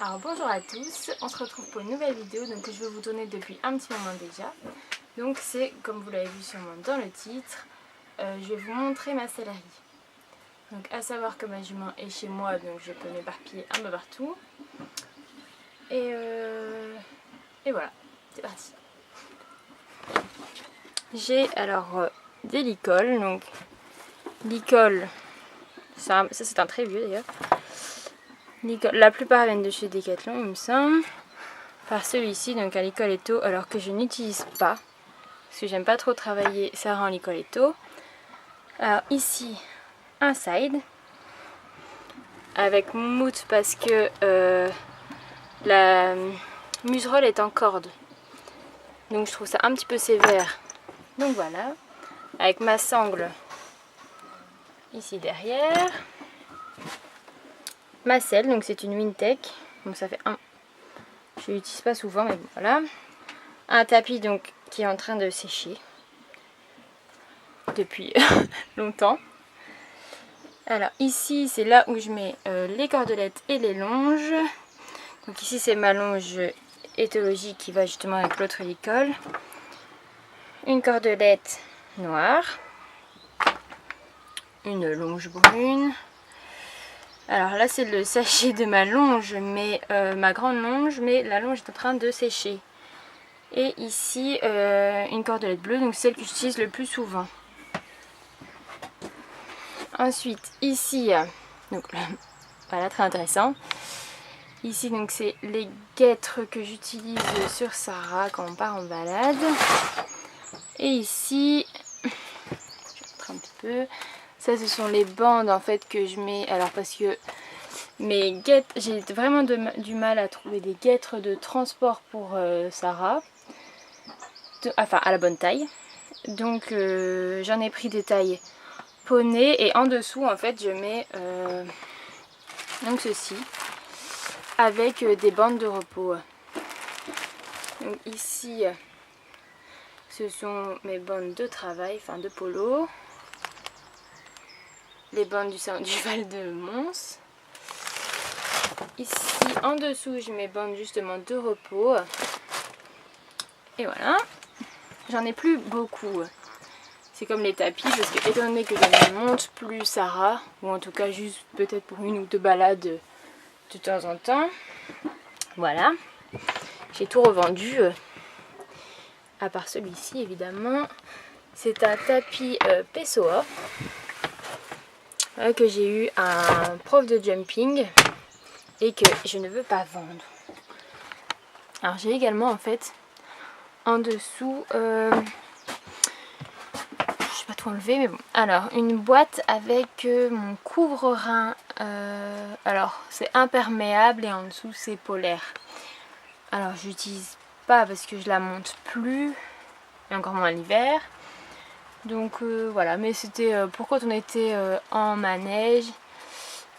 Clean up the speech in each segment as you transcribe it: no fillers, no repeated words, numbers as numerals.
Alors bonjour à tous, on se retrouve pour une nouvelle vidéo donc, que je vais vous tourner depuis un petit moment déjà. Donc c'est, comme vous l'avez vu sûrement dans le titre, je vais vous montrer ma sellerie. Donc à savoir que ma jument est chez moi, donc je peux m'éparpiller un peu partout. Et voilà, c'est parti. J'ai alors des licoles, donc licol, ça c'est un très vieux d'ailleurs. La plupart viennent de chez Decathlon il me semble. Par celui-ci, donc un Licoletto, alors que je n'utilise pas, parce que j'aime pas trop travailler Sarah en Licoletto. Alors ici, un side, avec moumoute parce que la muserolle est en corde. Donc je trouve ça un petit peu sévère. Donc voilà, avec ma sangle ici derrière. Ma selle, donc c'est une Wintec, donc ça fait un... Je l'utilise pas souvent, mais bon, voilà. Un tapis donc qui est en train de sécher depuis longtemps. Alors ici c'est là où je mets les cordelettes et les longes. Donc ici c'est ma longe éthologique qui va justement avec l'autre licol. Une cordelette noire. Une longe brune. Alors là c'est le sachet de ma longe, mais ma grande longe, mais la longe est en train de sécher. Et ici une cordelette bleue, donc celle que j'utilise le plus souvent. Ensuite ici, donc voilà, très intéressant. Ici donc c'est les guêtres que j'utilise sur Sarah quand on part en balade. Et ici, je vais montrer un petit peu. Ça ce sont les bandes en fait que je mets. Alors parce que mes guêtres, j'ai vraiment du mal à trouver des guêtres de transport pour Sarah. Enfin à la bonne taille. Donc j'en ai pris des tailles poney et en dessous en fait je mets donc ceci avec des bandes de repos. Donc ici ce sont mes bandes de travail, enfin de polo, les bandes du Val de Mons. Ici en dessous je mets bandes justement de repos. Et voilà, j'en ai plus beaucoup. C'est comme les tapis parce que étant donné que je ne monte plus Sarah, ou en tout cas juste peut-être pour une ou deux balades de temps en temps, voilà, j'ai tout revendu. À part celui-ci évidemment, c'est un tapis Pessoa que j'ai eu à un prof de jumping et que je ne veux pas vendre. Alors j'ai également en fait en dessous, je sais pas tout enlever mais bon. Alors une boîte avec mon couvre-rein, alors c'est imperméable et en dessous c'est polaire. Alors j'utilise pas parce que je la monte plus et encore moins l'hiver. Donc voilà, mais c'était pour quand on était en manège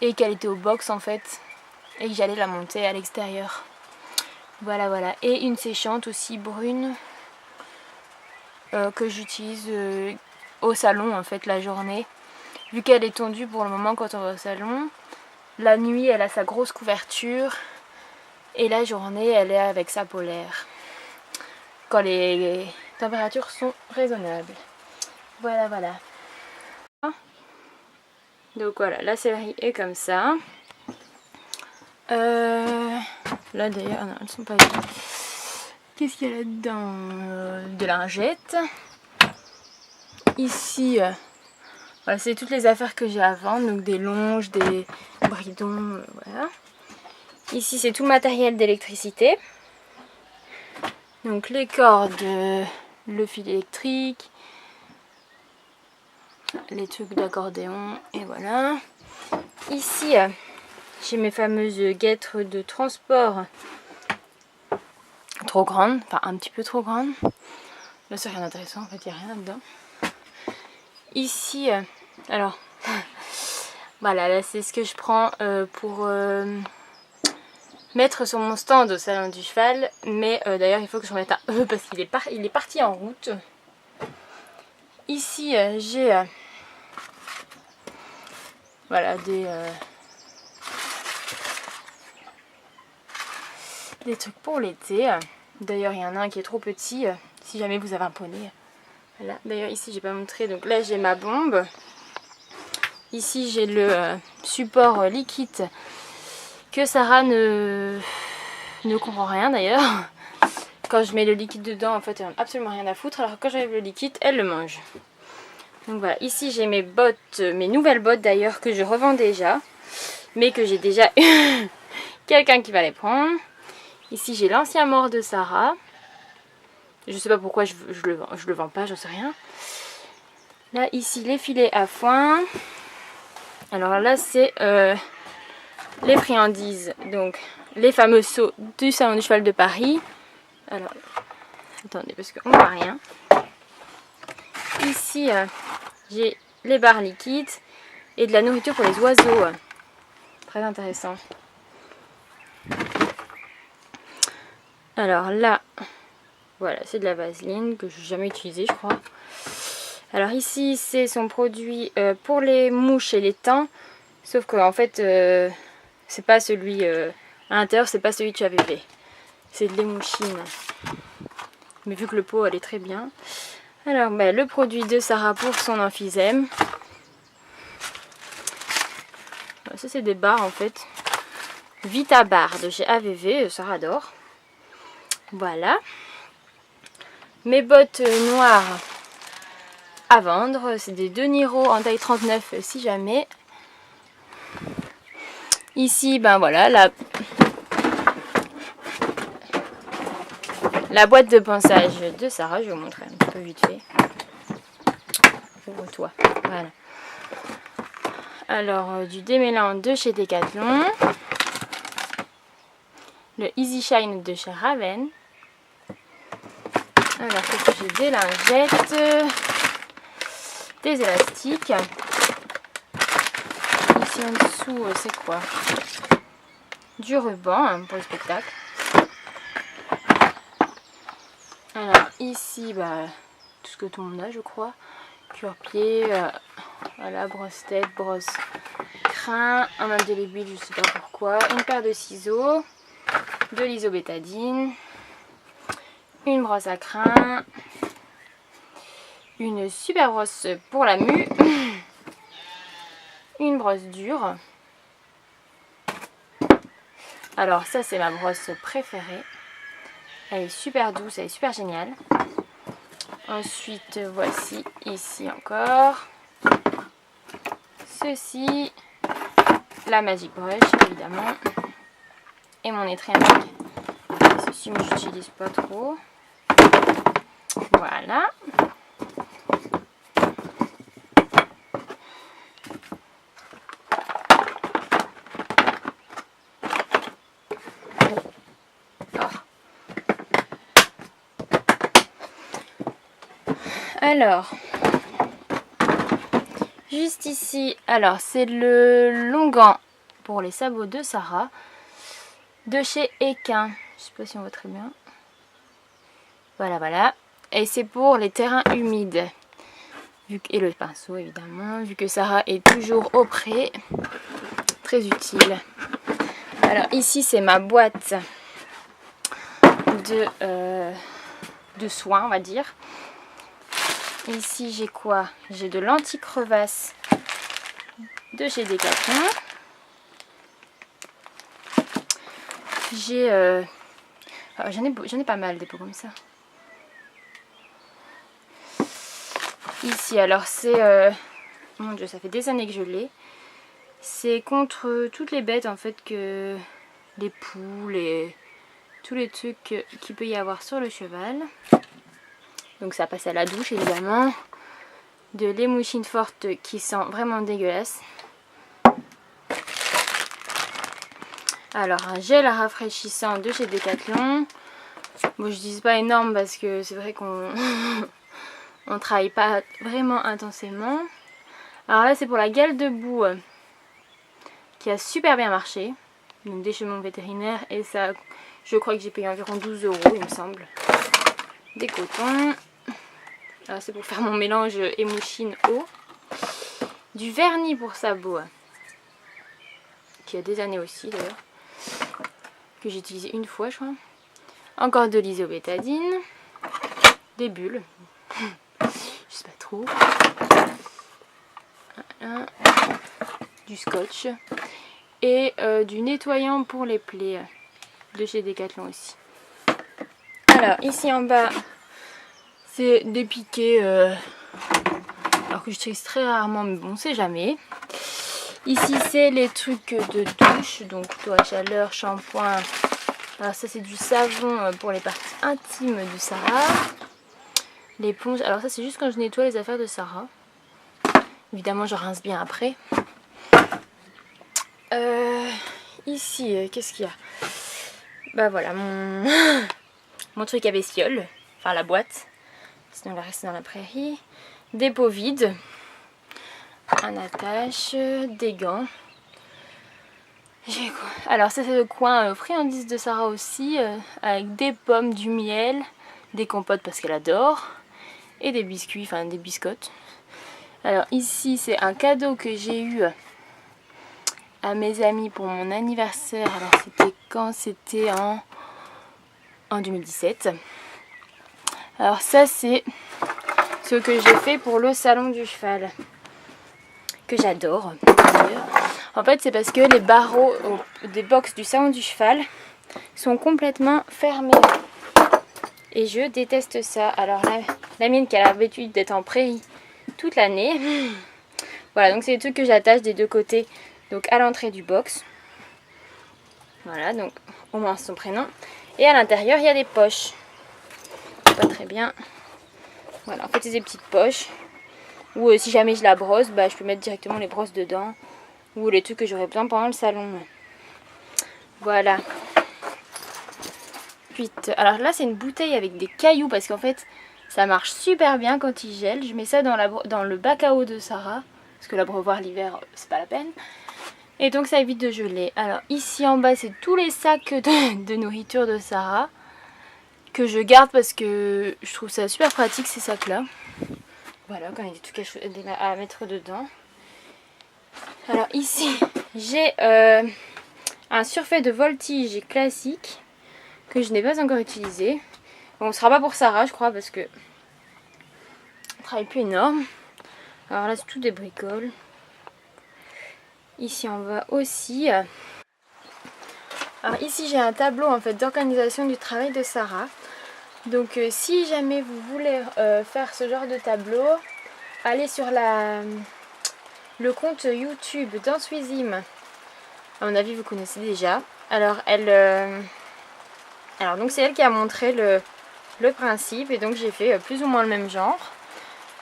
et qu'elle était au box en fait et que j'allais la monter à l'extérieur. Voilà voilà, et une séchante aussi brune que j'utilise au salon en fait la journée. Vu qu'elle est tondue pour le moment quand on va au salon, la nuit elle a sa grosse couverture et la journée elle est avec sa polaire. Quand les températures sont raisonnables. Voilà, voilà. Donc voilà, la sellerie est comme ça. Là d'ailleurs, non, elles sont pas vides. Qu'est-ce qu'il y a là-dedans? De lingettes. Ici, voilà, c'est toutes les affaires que j'ai à vendre. Donc des longes, des bridons, voilà. Ici, c'est tout le matériel d'électricité. Donc les cordes, le fil électrique, les trucs d'accordéon et voilà. Ici j'ai mes fameuses guêtres de transport trop grandes, enfin un petit peu trop grandes. Là c'est rien d'intéressant en fait, il n'y a rien là-dedans. Ici, alors voilà, là c'est ce que je prends pour mettre sur mon stand au salon du cheval. Mais d'ailleurs il faut que je remette un E parce qu'il est parti en route. Ici j'ai voilà des des trucs pour l'été. D'ailleurs il y en a un qui est trop petit, si jamais vous avez un poney. Voilà. D'ailleurs ici j'ai pas montré, donc là j'ai ma bombe. Ici j'ai le support liquide que Sarah ne comprend rien d'ailleurs. Quand je mets le liquide dedans, en fait elle n'a absolument rien à foutre, alors que quand j'enlève le liquide, elle le mange. Donc voilà, ici j'ai mes bottes, mes nouvelles bottes d'ailleurs que je revends déjà, mais que j'ai déjà eu quelqu'un qui va les prendre. Ici j'ai l'ancien mort de Sarah. Je sais pas pourquoi je le vends pas, j'en sais rien. Là ici les filets à foin. Alors là c'est les friandises, donc les fameux seaux du salon du cheval de Paris. Alors attendez parce qu'on voit rien. Ici j'ai les barres liquides et de la nourriture pour les oiseaux. Très intéressant. Alors là, voilà, c'est de la vaseline que je n'ai jamais utilisée, je crois. Alors ici, c'est son produit pour les mouches et les tans. Sauf que en fait, c'est pas celui à l'intérieur, c'est pas celui de AVV. C'est de l'émouchine. Mais vu que le pot, elle est très bien. Alors, ben, le produit de Sarah pour son emphysème. Ça, c'est des barres en fait. Vita Bar de chez AVV, Sarah adore. Voilà. Mes bottes noires à vendre. C'est des 2 Niro en taille 39 si jamais. Ici, ben voilà, la boîte de ponçage de Sarah. Je vais vous montrer un petit peu vite fait. Ouvre-toi. Voilà. Alors, du démêlant de chez Decathlon. Le Easy Shine de chez Raven. Alors, qu'est-ce que j'ai? Des lingettes. Des élastiques. Ici en dessous, c'est quoi? Du ruban pour le spectacle. Alors, ici, bah, tout ce que tout le monde a, je crois. Cure-pied, voilà, brosse tête, brosse crin, un indélébile, je sais pas pourquoi. Une paire de ciseaux, de l'isobétadine, une brosse à crin, une super brosse pour la mue, une brosse dure. Alors ça c'est ma brosse préférée. Elle est super douce, elle est super géniale. Ensuite voici ici encore ceci, la Magic Brush évidemment, et mon étrémage. Ceci mais j'utilise pas trop. Voilà. Alors, juste ici, alors c'est le long gant pour les sabots de Sarah de chez Equin. Je sais pas si on voit très bien. Voilà, voilà. Et c'est pour les terrains humides. Et le pinceau évidemment, vu que Sarah est toujours au pré. Très utile. Alors ici c'est ma boîte de soins, on va dire. Ici j'ai quoi? J'ai de l'anti-crevasse de chez Decathlon. J'ai j'en ai pas mal des pots comme ça. Ici alors c'est mon dieu, ça fait des années que je l'ai. C'est contre toutes les bêtes en fait, que les poules et tous les trucs qu'il peut y avoir sur le cheval. Donc ça passe à la douche évidemment. De l'émouchine forte qui sent vraiment dégueulasse. Alors un gel rafraîchissant de chez Decathlon. Bon, je dis pas énorme parce que c'est vrai qu'on on travaille pas vraiment intensément. Alors là c'est pour la gale de boue qui a super bien marché. Donc des chez mon vétérinaire, et ça je crois que j'ai payé environ 12 € il me semble. Des cotons. Alors c'est pour faire mon mélange émouchine eau. Du vernis pour sabot qui a des années aussi d'ailleurs, que j'ai utilisé une fois je crois. Encore de l'isobétadine, des bulles, je sais pas trop, voilà. Du scotch et du nettoyant pour les plaies de chez Decathlon aussi. Alors ici en bas c'est des piquets alors que j'utilise très rarement mais bon c'est jamais. Ici c'est les trucs de douche, donc eau à chaleur, shampoing. Alors ça c'est du savon pour les parties intimes de Sarah. L'éponge, alors ça c'est juste quand je nettoie les affaires de Sarah. Évidemment je rince bien après. Ici qu'est-ce qu'il y a? Bah voilà mon truc à bestiole, enfin la boîte. Sinon elle reste dans la prairie. Des pots vides, un attache, des gants. J'ai quoi? Alors ça c'est le coin friandises de Sarah aussi, avec des pommes, du miel, des compotes parce qu'elle adore, et des biscuits, enfin des biscottes. Alors ici c'est un cadeau que j'ai eu à mes amis pour mon anniversaire. Alors c'était quand? C'était en 2017. Alors ça c'est ce que j'ai fait pour le salon du cheval, que j'adore d'ailleurs. En fait c'est parce que les barreaux des box du salon du cheval sont complètement fermés. Et je déteste ça. Alors la mienne qui a l'habitude d'être en prairie toute l'année. Voilà, donc c'est des trucs que j'attache des deux côtés. Donc à l'entrée du box. Voilà, donc au moins son prénom. Et à l'intérieur il y a des poches. Pas très bien. Voilà, en fait c'est des petites poches. Ou si jamais je la brosse, bah, je peux mettre directement les brosses dedans. Ou les trucs que j'aurais besoin pendant le salon. Voilà. Ensuite, alors là c'est une bouteille avec des cailloux parce qu'en fait ça marche super bien quand il gèle. Je mets ça dans le bac à eau de Sarah. Parce que l'abreuvoir l'hiver c'est pas la peine. Et donc ça évite de geler. Alors ici en bas c'est tous les sacs de nourriture de Sarah. Que je garde parce que je trouve ça super pratique ces sacs là. Voilà, quand il y a des trucs à mettre dedans. Alors ici j'ai un surfait de voltige classique que je n'ai pas encore utilisé. Bon, ce sera pas pour Sarah je crois parce que le travail plus énorme. Alors là c'est tout des bricoles. Ici en bas aussi. Alors ici j'ai un tableau en fait d'organisation du travail de Sarah. Donc si jamais vous voulez faire ce genre de tableau, allez sur le compte YouTube d'Answizim. À mon avis vous connaissez déjà. Alors donc c'est elle qui a montré le principe et donc j'ai fait plus ou moins le même genre.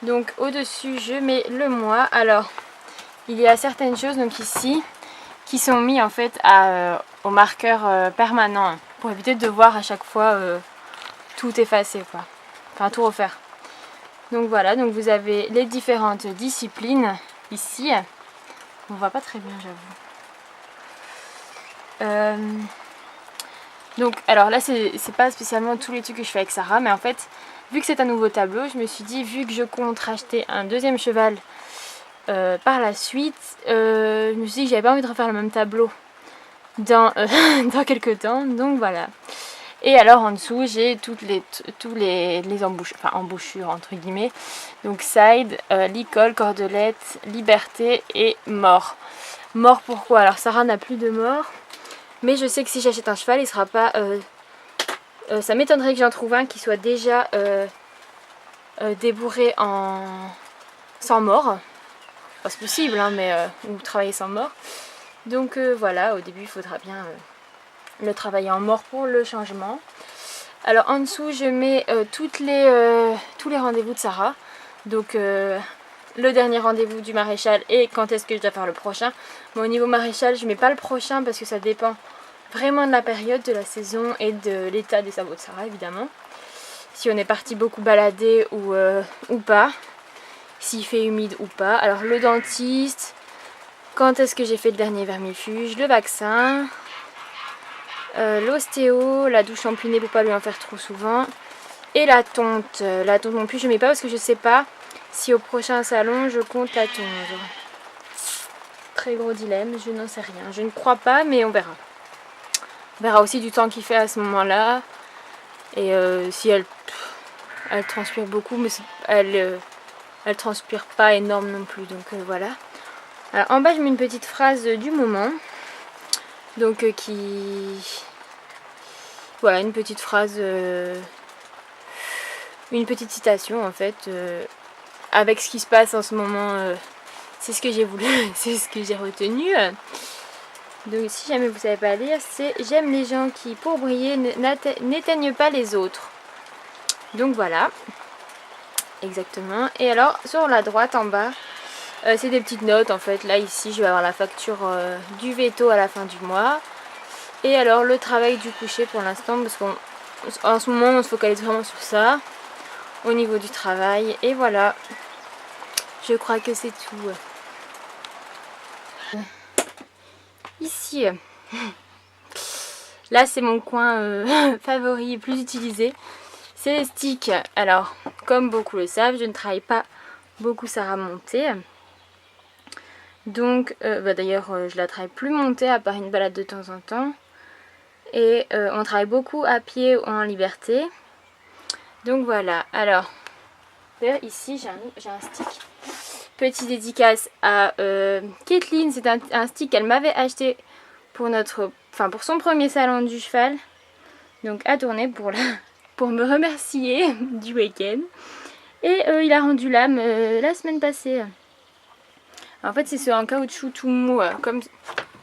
Donc au dessus je mets le mois. Alors il y a certaines choses donc ici qui sont mis en fait au marqueur permanent pour éviter de devoir à chaque fois tout effacer quoi. Enfin tout refaire. Donc voilà, donc vous avez les différentes disciplines ici. On voit pas très bien j'avoue. Donc alors là c'est pas spécialement tous les trucs que je fais avec Sarah, mais en fait vu que c'est un nouveau tableau, je me suis dit vu que je compte racheter un deuxième cheval par la suite, je me suis dit que j'avais pas envie de refaire le même tableau dans quelques temps, donc voilà. Et alors en dessous j'ai tous les embouchures entre guillemets, donc side, licol, cordelette, liberté et mort. Mort pourquoi? Alors Sarah n'a plus de mort, mais je sais que si j'achète un cheval il sera pas ça m'étonnerait que j'en trouve un qui soit déjà débourré sans mort. Enfin, c'est possible hein, mais ou travailler sans mort. Donc voilà, au début il faudra bien le travailler en mort pour le changement. Alors en dessous je mets tous les rendez-vous de Sarah. Donc le dernier rendez-vous du maréchal et quand est-ce que je dois faire le prochain. Bon, au niveau maréchal je mets pas le prochain parce que ça dépend vraiment de la période, de la saison et de l'état des sabots de Sarah évidemment. Si on est parti beaucoup balader ou pas. S'il fait humide ou pas. Alors le dentiste, quand est-ce que j'ai fait le dernier vermifuge, le vaccin, l'ostéo, la douche empinée pour pas lui en faire trop souvent, et la tonte. La tonte non plus je mets pas parce que je sais pas si au prochain salon je compte la tondre. Très gros dilemme, je n'en sais rien. Je ne crois pas mais on verra. On verra aussi du temps qu'il fait à ce moment-là. Et si elle transpire beaucoup, mais elle transpire pas énorme non plus. Donc voilà. Alors en bas je mets une petite phrase du moment. Donc voilà, une petite phrase, une petite citation en fait. Avec ce qui se passe en ce moment, c'est ce que j'ai voulu, c'est ce que j'ai retenu. Donc si jamais vous savez pas lire, c'est j'aime les gens qui pour briller n'éteignent pas les autres. Donc voilà, exactement. Et alors sur la droite en bas, c'est des petites notes en fait. Là ici je vais avoir la facture du veto à la fin du mois. Et alors le travail du coucher pour l'instant, parce qu'en ce moment on se focalise vraiment sur ça, au niveau du travail. Et voilà, je crois que c'est tout. Ici, là c'est mon coin favori, plus utilisé, c'est les sticks. Alors, comme beaucoup le savent, je ne travaille pas beaucoup Sarah montée. Donc, d'ailleurs, je la travaille plus montée à part une balade de temps en temps. Et on travaille beaucoup à pied ou en liberté. Donc voilà, alors, d'ailleurs ici j'ai un stick. Petite dédicace à Kathleen, c'est un stick qu'elle m'avait acheté pour son premier salon du cheval. Donc à tourner pour me remercier du week-end. Et il a rendu l'âme la semaine passée. En fait c'est en caoutchouc tout mou comme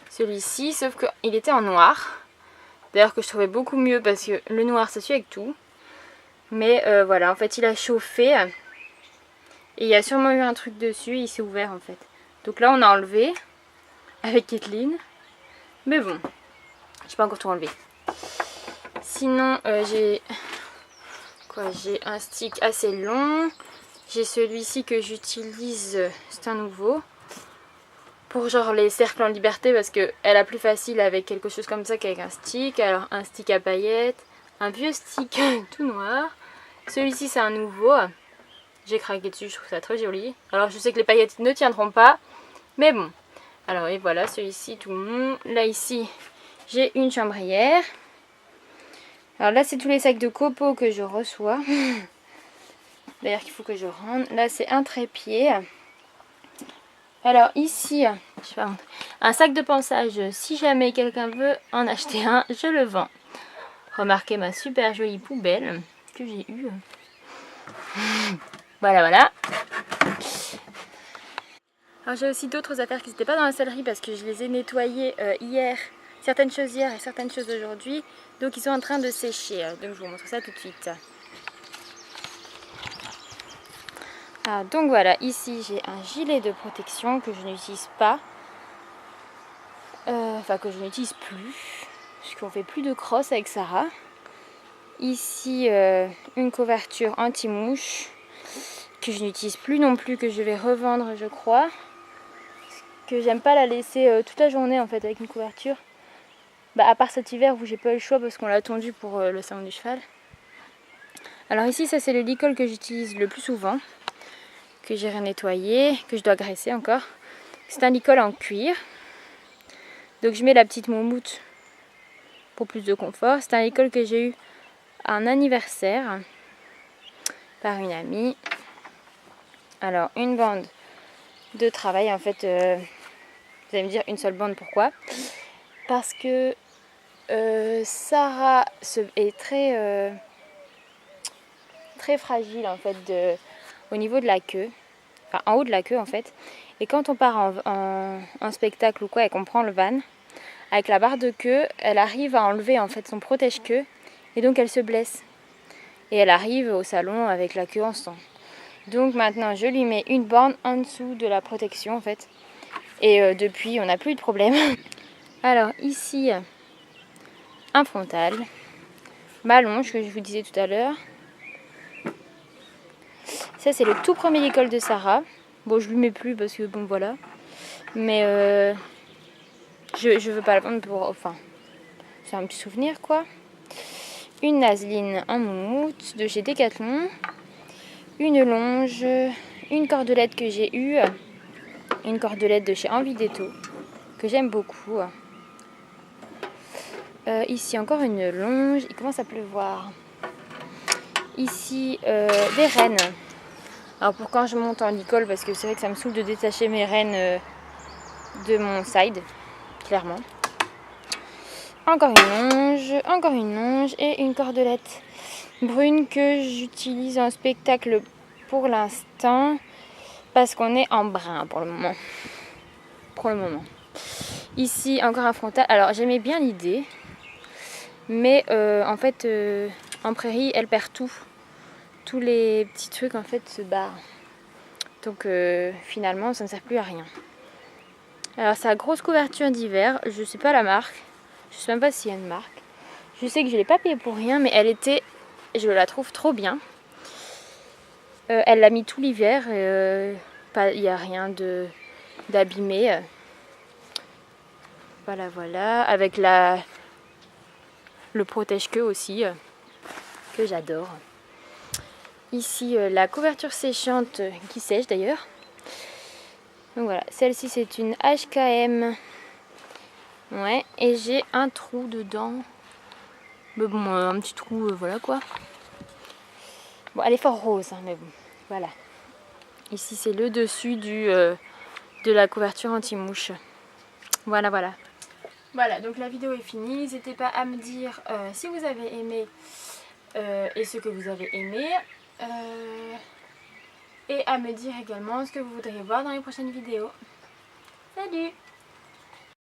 celui-ci, sauf qu'il était en noir. D'ailleurs que je trouvais beaucoup mieux parce que le noir ça suit avec tout. Mais voilà, en fait il a chauffé. Et il y a sûrement eu un truc dessus, il s'est ouvert en fait. Donc là on a enlevé avec Kathleen. Mais bon, j'ai pas encore tout enlevé. Sinon j'ai un stick assez long. J'ai celui-ci que j'utilise, c'est un nouveau. Pour genre les cercles en liberté parce qu'elle a plus facile avec quelque chose comme ça qu'avec un stick. Alors un stick à paillettes, un vieux stick tout noir. Celui-ci c'est un nouveau. J'ai craqué dessus, je trouve ça très joli. Alors je sais que les paillettes ne tiendront pas, mais bon. Alors et voilà, celui-ci tout mou. Là ici, j'ai une chambrière. Alors là c'est tous les sacs de copeaux que je reçois. D'ailleurs qu'il faut que je rende. Là c'est un trépied. Alors ici, je sais pas, un sac de pansage. Si jamais quelqu'un veut en acheter un, je le vends. Remarquez ma super jolie poubelle que j'ai eue. Voilà, voilà. Alors j'ai aussi d'autres affaires qui n'étaient pas dans la sellerie parce que je les ai nettoyées hier. Certaines choses hier et certaines choses aujourd'hui. Donc ils sont en train de sécher. Donc je vous montre ça tout de suite. Ah, donc voilà, ici j'ai un gilet de protection que je n'utilise pas. Enfin que je n'utilise plus. Puisqu'on fait plus de cross avec Sarah. Ici une couverture anti-mouche. Que je n'utilise plus non plus, que je vais revendre je crois. Que j'aime pas la laisser toute la journée en fait avec une couverture. Bah à part cet hiver où j'ai pas eu le choix parce qu'on l'a tondu pour le salon du cheval. Alors ici ça c'est le licol que j'utilise le plus souvent. Que j'ai nettoyé, que je dois graisser encore. C'est un licol en cuir. Donc je mets la petite moumoute pour plus de confort. C'est un licol que j'ai eu à un anniversaire par une amie. Alors une bande de travail en fait, vous allez me dire une seule bande, pourquoi? Parce que Sarah est très fragile en fait au niveau de la queue, enfin en haut de la queue en fait. Et quand on part en spectacle ou quoi et qu'on prend le van, avec la barre de queue, elle arrive à enlever en fait son protège-queue et donc elle se blesse. Et elle arrive au salon avec la queue en sang. Donc maintenant je lui mets une borne en dessous de la protection en fait. Et depuis on n'a plus de problème. Alors ici un frontal, ma longe que je vous disais tout à l'heure. Ça c'est le tout premier licol de Sarah. Bon je lui mets plus parce que bon voilà. Mais je veux pas la vendre pour... Enfin c'est un petit souvenir quoi. Une naseline en moumoute de chez Decathlon. Une longe, une cordelette que j'ai eue, une cordelette de chez Envie d'Eto, que j'aime beaucoup. Ici encore une longe, il commence à pleuvoir. Ici des rennes. Alors pour quand je monte en licol, parce que c'est vrai que ça me saoule de détacher mes rennes de mon side, clairement. Encore une longe et une cordelette brune que j'utilise en spectacle pour l'instant parce qu'on est en brun pour le moment. Ici encore un frontal. Alors j'aimais bien l'idée, mais en fait en prairie elle perd tout. Tous les petits trucs en fait se barrent. Donc finalement ça ne sert plus à rien. Alors sa grosse couverture d'hiver, je sais pas la marque, je sais même pas s'il y a une marque. Je sais que je l'ai pas payée pour rien, mais elle était, je la trouve trop bien. Elle l'a mis tout l'hiver, il n'y a rien d'abîmé. Voilà, avec le protège-queue aussi, que j'adore. Ici la couverture séchante qui sèche d'ailleurs. Donc voilà, celle-ci c'est une HKM. Ouais, et j'ai un trou dedans. Mais bon, un petit trou, voilà quoi. Bon, elle est fort rose, hein, mais bon, voilà. Ici c'est le dessus de la couverture anti-mouche. Voilà. Voilà, donc la vidéo est finie. N'hésitez pas à me dire si vous avez aimé et ce que vous avez aimé. Et à me dire également ce que vous voudriez voir dans les prochaines vidéos. Salut!